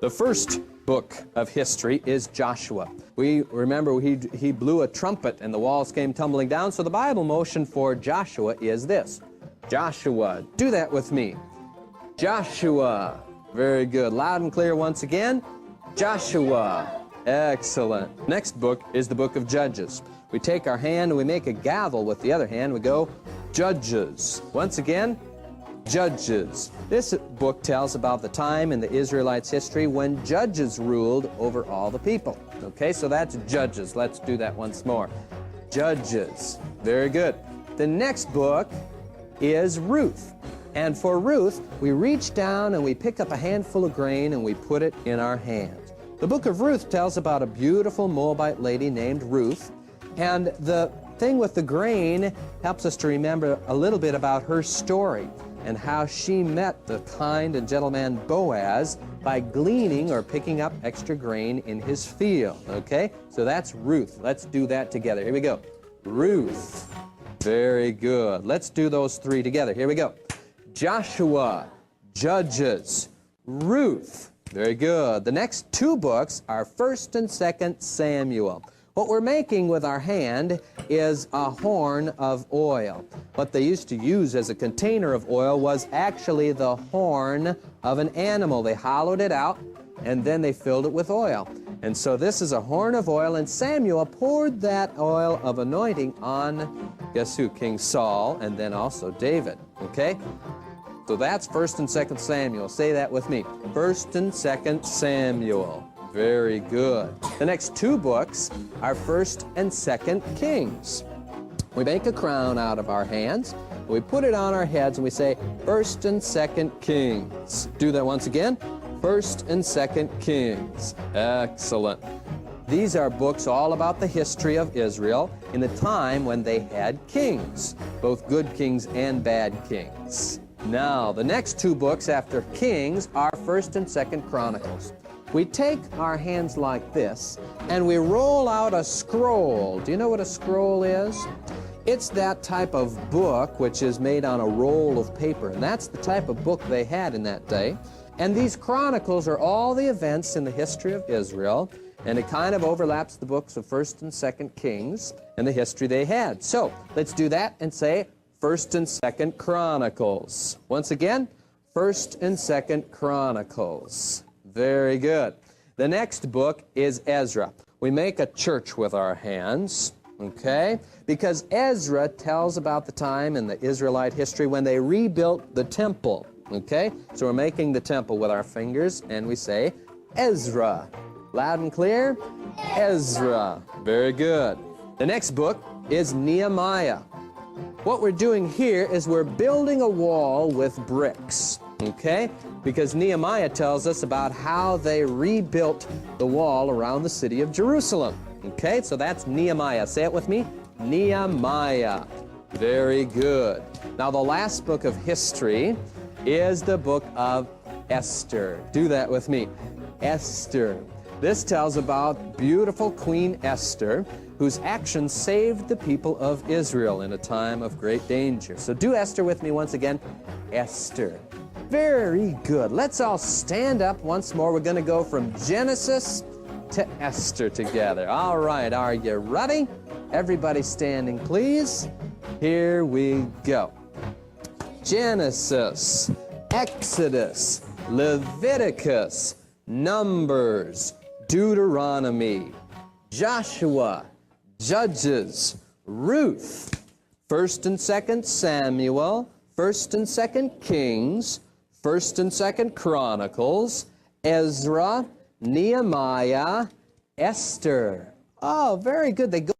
The first book of history is Joshua. We remember he blew a trumpet and the walls came tumbling down, so the Bible motion for Joshua is this. Joshua, do that with me. Joshua. Very good. Loud and clear once again. Joshua. Excellent. Next book is the book of Judges. We take our hand and we make a gavel with the other hand. We go, Judges. Once again, Judges. This book tells about the time in the Israelites' history when judges ruled over all the people. Okay, so that's Judges. Let's do that once more. Judges. Very good. The next book is Ruth. And for Ruth, we reach down and we pick up a handful of grain and we put it in our hands. The book of Ruth tells about a beautiful Moabite lady named Ruth. And the thing with the grain helps us to remember a little bit about her story and how she met the kind and gentle man Boaz by gleaning or picking up extra grain in his field. Okay, so that's Ruth. Let's do that together. Here we go. Ruth. Very good. Let's do those three together. Here we go. Joshua, Judges, Ruth. Very good. The next two books are 1st and 2nd Samuel. What we're making with our hand is a horn of oil. What they used to use as a container of oil was actually the horn of an animal. They hollowed it out and then they filled it with oil. And so this is a horn of oil, and Samuel poured that oil of anointing on, guess who? King Saul, and then also David. Okay? So that's 1st and 2nd Samuel. Say that with me. 1st and 2nd Samuel. Very good. The next two books are 1st and 2nd Kings. We make a crown out of our hands. We put it on our heads and we say 1st and 2nd Kings. Do that once again. 1st and 2nd Kings. Excellent. These are books all about the history of Israel in the time when they had kings, both good kings and bad kings. Now, the next two books after Kings are 1st and 2nd Chronicles. We take our hands like this and we roll out a scroll. Do you know what a scroll is? It's that type of book which is made on a roll of paper, and that's the type of book they had in that day. And these chronicles are all the events in the history of Israel, and it kind of overlaps the books of 1st and 2nd Kings and the history they had. So let's do that and say 1st and 2nd Chronicles. Once again, 1st and 2nd Chronicles. Very good. The next book is Ezra. We make a church with our hands, okay? Because Ezra tells about the time in the Israelite history when they rebuilt the temple, okay? So we're making the temple with our fingers, and we say Ezra. Loud and clear? Ezra. Very good. The next book is Nehemiah. What we're doing here is we're building a wall with bricks, okay? Because Nehemiah tells us about how they rebuilt the wall around the city of Jerusalem. Okay, so that's Nehemiah. Say it with me. Nehemiah. Very good. Now, the last book of history is the book of Esther. Do that with me. Esther. This tells about beautiful Queen Esther, whose actions saved the people of Israel in a time of great danger. So do Esther with me once again. Esther. Very good. Let's all stand up once more. We're going to go from Genesis to Esther together. All right, are you ready? Everybody standing, please. Here we go. Genesis, Exodus, Leviticus, Numbers, Deuteronomy, Joshua, Judges, Ruth, 1st and 2nd Samuel, 1st and 2nd Kings, 1st and 2nd Chronicles, Ezra, Nehemiah, Esther. Oh, very good. They go